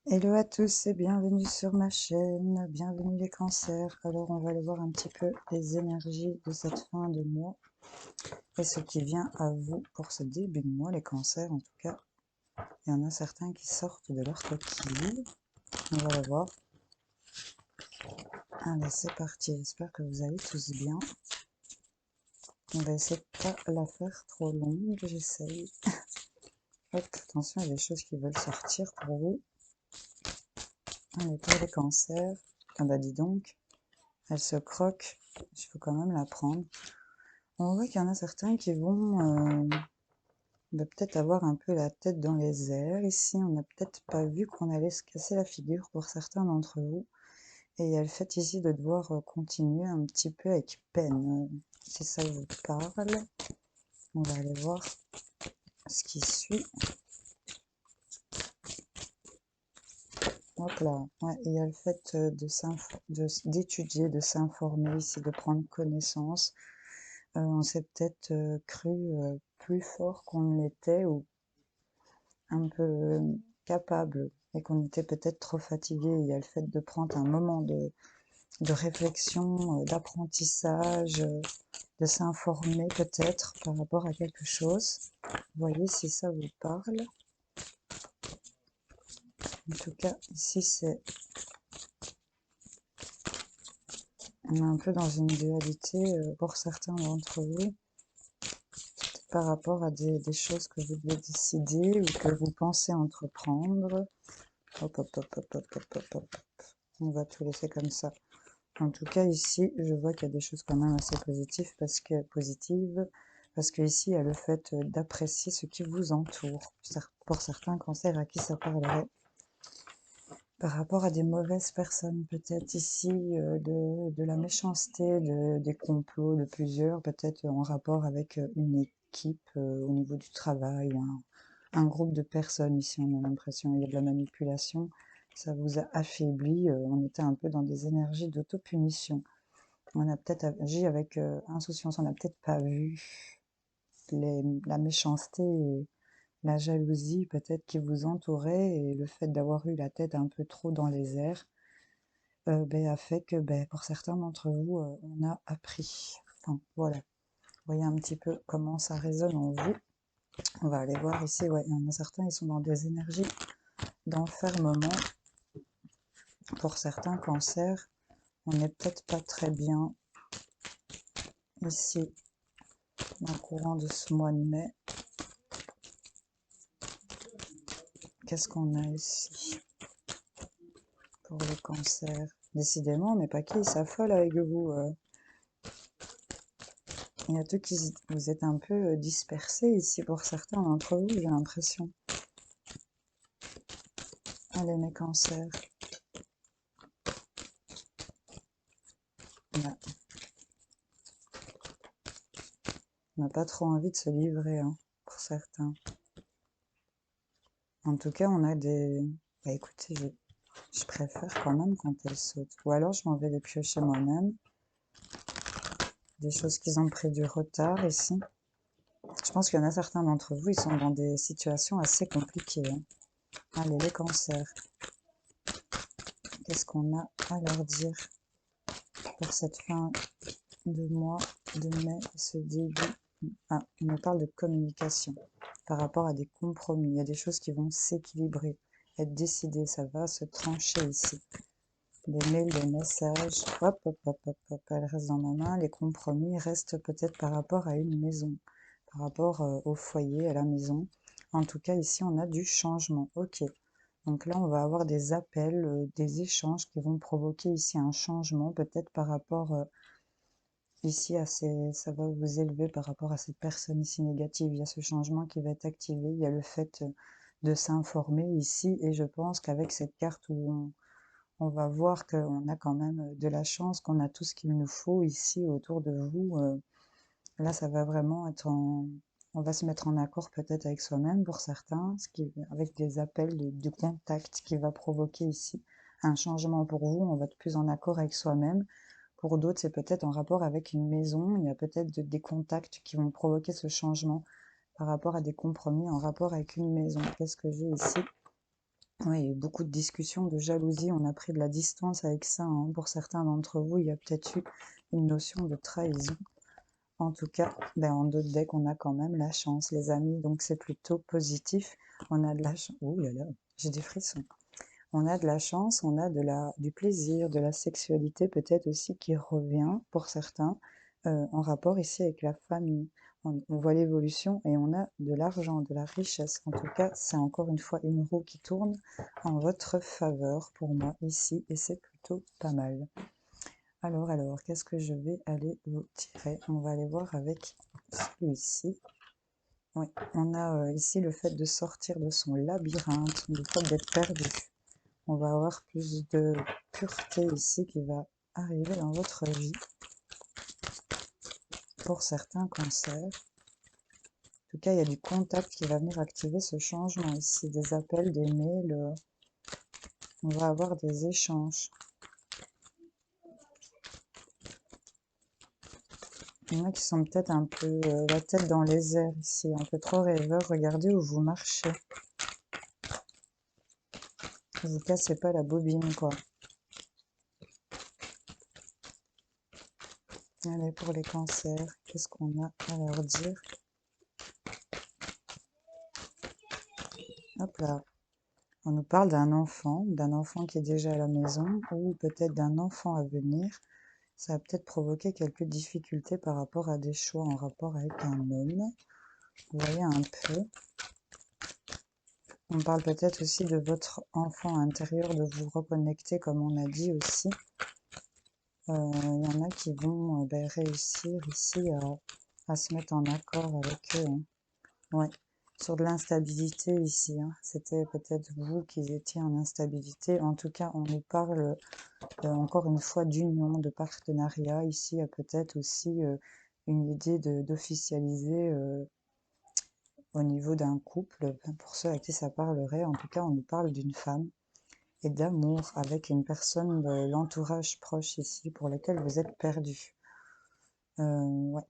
Hello à tous et bienvenue sur ma chaîne, bienvenue les cancers. Alors on va aller voir un petit peu les énergies de cette fin de mois et ce qui vient à vous pour ce début de mois, les cancers en tout cas. Il y en a certains qui sortent de leur coquille, on va le voir. Allez c'est parti, j'espère que vous allez tous bien. On va essayer de pas la faire trop longue, j'essaye. Hop, attention, il y a des choses qui veulent sortir pour vous. Allez, pour les cancers, ah bah dis donc, elle se croque, il faut quand même la prendre. On voit qu'il y en a certains qui vont peut-être avoir un peu la tête dans les airs. Ici, on n'a peut-être pas vu qu'on allait se casser la figure pour certains d'entre vous. Et il y a le fait ici de devoir continuer un petit peu avec peine. Si ça vous parle, on va aller voir ce qui suit. Hop là, ouais, il y a le fait d'étudier, de s'informer ici, de prendre connaissance. On s'est peut-être cru plus fort qu'on ne l'était ou un peu capable et qu'on était peut-être trop fatigué. Il y a le fait de prendre un moment de réflexion, d'apprentissage, de s'informer peut-être par rapport à quelque chose. Voyez si ça vous parle. En tout cas, ici, on est un peu dans une dualité pour certains d'entre vous par rapport à des choses que vous devez décider ou que vous pensez entreprendre. Hop, hop, hop, hop, hop, hop, hop, hop. On va tout laisser comme ça. En tout cas, ici, je vois qu'il y a des choses quand même assez positives, parce que ici, il y a le fait d'apprécier ce qui vous entoure. Pour certains cancers à qui ça parlerait. Par rapport à des mauvaises personnes, peut-être ici, de la méchanceté, des complots de plusieurs, peut-être en rapport avec une équipe au niveau du travail, ou un groupe de personnes. Ici, on a l'impression, il y a de la manipulation. Ça vous a affaibli, on était un peu dans des énergies d'autopunition. On a peut-être agi avec insouciance, on n'a peut-être pas vu la méchanceté et la jalousie peut-être qui vous entourait et le fait d'avoir eu la tête un peu trop dans les airs a fait que pour certains d'entre vous, on a appris. Enfin, voilà, vous voyez un petit peu comment ça résonne en vous. On va aller voir ici, ouais, il y en a certains, ils sont dans des énergies d'enfermement. Pour certains cancers, on n'est peut-être pas très bien ici dans le courant de ce mois de mai. Qu'est-ce qu'on a ici pour le cancer? Décidément, on n'est pas qui s'affole avec vous. Il y a tout qui vous êtes un peu dispersés ici pour certains d'entre vous, j'ai l'impression. Allez, mes cancers. Là. On n'a pas trop envie de se livrer, hein, pour certains. En tout cas, on a des... Bah écoutez, je préfère quand même quand elles sautent. Ou alors, je m'en vais les piocher moi-même. Des choses qui ont pris du retard ici. Je pense qu'il y en a certains d'entre vous, ils sont dans des situations assez compliquées. Hein. Allez, les cancers. Qu'est-ce qu'on a à leur dire pour cette fin de mois de mai, ce début? Ah, on me parle de communication par rapport à des compromis. Il y a des choses qui vont s'équilibrer, être décidées. Ça va se trancher ici. Des mails, des messages. Hop, hop, hop, hop, hop. Elle reste dans ma main. Les compromis restent peut-être par rapport à une maison, par rapport au foyer, à la maison. En tout cas, ici, on a du changement. Ok. Donc là, on va avoir des appels, des échanges qui vont provoquer ici un changement, peut-être par rapport ici ça va vous élever par rapport à cette personne ici négative. Il y a ce changement qui va être activé. Il y a le fait de s'informer ici. Et je pense qu'avec cette carte où on va voir qu'on a quand même de la chance, qu'on a tout ce qu'il nous faut ici autour de vous. Là, ça va vraiment être on va se mettre en accord peut-être avec soi-même pour certains, avec des appels de contact qui va provoquer ici un changement pour vous. On va être plus en accord avec soi-même. Pour d'autres, c'est peut-être en rapport avec une maison. Il y a peut-être des contacts qui vont provoquer ce changement par rapport à des compromis en rapport avec une maison. Qu'est-ce que j'ai ici? Oui, il y a eu beaucoup de discussions, de jalousie, on a pris de la distance avec ça, hein. Pour certains d'entre vous, il y a peut-être eu une notion de trahison. En tout cas, ben, en d'autres decks, on a quand même la chance, les amis, donc c'est plutôt positif. On a de la chance. Ouh là là, j'ai des frissons. On a de la chance, on a du plaisir, de la sexualité peut-être aussi qui revient pour certains, en rapport ici avec la famille. On voit l'évolution et on a de l'argent, de la richesse. En tout cas, c'est encore une fois une roue qui tourne en votre faveur pour moi ici et c'est plutôt pas mal. Alors, qu'est-ce que je vais aller vous tirer? On va aller voir avec celui-ci. Oui, on a ici le fait de sortir de son labyrinthe, le fait d'être perdu. On va avoir plus de pureté ici qui va arriver dans votre vie pour certains cancers. En tout cas, il y a du contact qui va venir activer ce changement ici, des appels, des mails, on va avoir des échanges. Il y en a qui sont peut-être un peu la tête dans les airs ici, un peu trop rêveurs. Regardez où vous marchez. Ne vous cassez pas la bobine, quoi. Allez, pour les cancers, qu'est-ce qu'on a à leur dire? Hop là. On nous parle d'un enfant qui est déjà à la maison, ou peut-être d'un enfant à venir. Ça va peut-être provoquer quelques difficultés par rapport à des choix en rapport avec un homme. Vous voyez un peu. On parle peut-être aussi de votre enfant intérieur, de vous reconnecter, comme on a dit aussi. Il y en a qui vont réussir ici à se mettre en accord avec eux, hein. Ouais. Sur de l'instabilité ici, hein. C'était peut-être vous qui étiez en instabilité. En tout cas, on nous parle encore une fois d'union, de partenariat. Ici, il y a peut-être aussi une idée d'officialiser au niveau d'un couple. Pour ceux à qui ça parlerait, en tout cas, on nous parle d'une femme et d'amour avec une personne de l'entourage proche ici pour lequel vous êtes perdu. Ouais.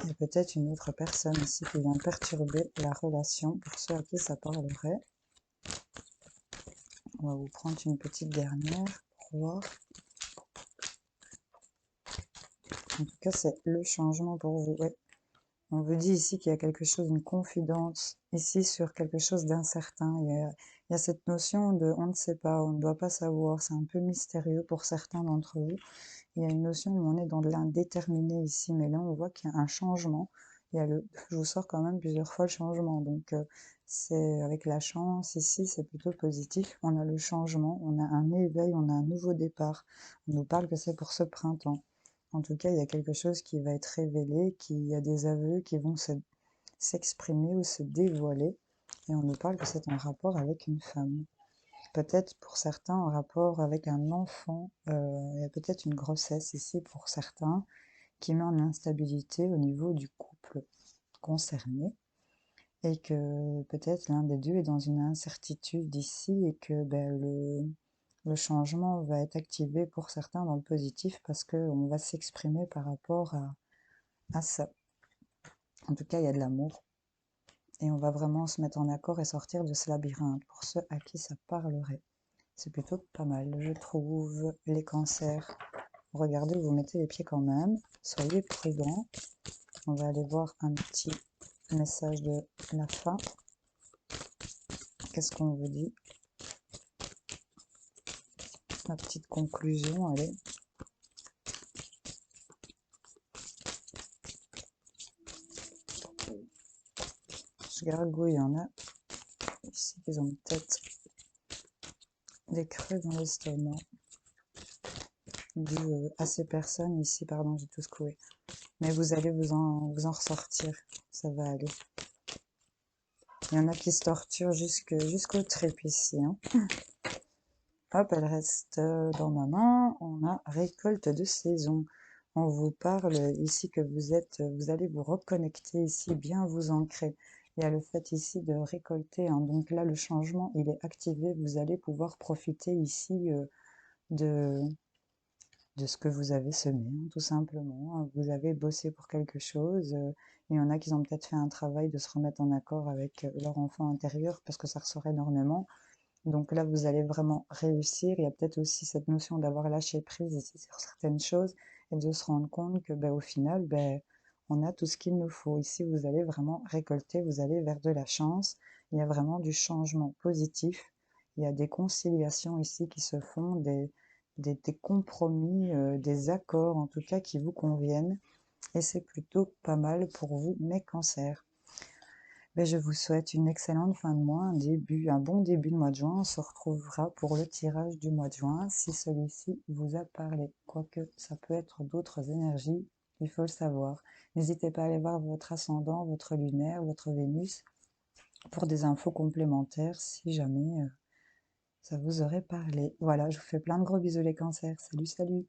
Il y a peut-être une autre personne ici qui vient perturber la relation pour ceux à qui ça parlerait. On va vous prendre une petite dernière pour voir. En tout cas, c'est le changement pour vous. Ouais. On vous dit ici qu'il y a quelque chose, une confidence ici sur quelque chose d'incertain. Il y a cette notion de on ne sait pas, on ne doit pas savoir. C'est un peu mystérieux pour certains d'entre vous. Il y a une notion où on est dans de l'indéterminé ici, mais là on voit qu'il y a un changement. Je vous sors quand même plusieurs fois le changement, donc c'est avec la chance ici, c'est plutôt positif. On a le changement, on a un éveil, on a un nouveau départ. On nous parle que c'est pour ce printemps. En tout cas, il y a quelque chose qui va être révélé, qu'il y a des aveux qui vont s'exprimer ou se dévoiler, et on nous parle que c'est en rapport avec une femme. Peut-être pour certains en rapport avec un enfant, il y a peut-être une grossesse ici pour certains qui met en instabilité au niveau du couple concerné et que peut-être l'un des deux est dans une incertitude ici et que le changement va être activé pour certains dans le positif parce qu'on va s'exprimer par rapport à ça. En tout cas, il y a de l'amour et on va vraiment se mettre en accord et sortir de ce labyrinthe pour ceux à qui ça parlerait. C'est plutôt pas mal, je trouve, les cancers. Regardez où vous mettez les pieds quand même. Soyez prudents. On va aller voir un petit message de la fin. Qu'est-ce qu'on vous dit? La petite conclusion, allez. Je gargouille, il y en a ici qui ont peut-être des creux dans l'estomac. Dû à ces personnes ici, pardon, j'ai tout secoué. Mais vous allez vous en ressortir, ça va aller. Il y en a qui se torturent jusqu'au trip ici, hein. Hop, elle reste dans ma main. On a récolte de saison. On vous parle ici que vous allez vous reconnecter ici, bien vous ancrer. Il y a le fait ici de récolter, hein. Donc là, le changement, il est activé. Vous allez pouvoir profiter ici de, de ce que vous avez semé, hein, tout simplement. Vous avez bossé pour quelque chose. Il y en a qui ont peut-être fait un travail de se remettre en accord avec leur enfant intérieur parce que ça ressort énormément. Donc là, vous allez vraiment réussir. Il y a peut-être aussi cette notion d'avoir lâché prise ici sur certaines choses et de se rendre compte que, au final, on a tout ce qu'il nous faut. Ici, vous allez vraiment récolter, vous allez vers de la chance. Il y a vraiment du changement positif. Il y a des conciliations ici qui se font, des compromis, des accords en tout cas qui vous conviennent. Et c'est plutôt pas mal pour vous, mes cancers. Je vous souhaite une excellente fin de mois, un bon début de mois de juin. On se retrouvera pour le tirage du mois de juin si celui-ci vous a parlé. Quoique ça peut être d'autres énergies, il faut le savoir. N'hésitez pas à aller voir votre ascendant, votre lunaire, votre Vénus pour des infos complémentaires si jamais ça vous aurait parlé. Voilà, je vous fais plein de gros bisous les cancers. Salut, salut!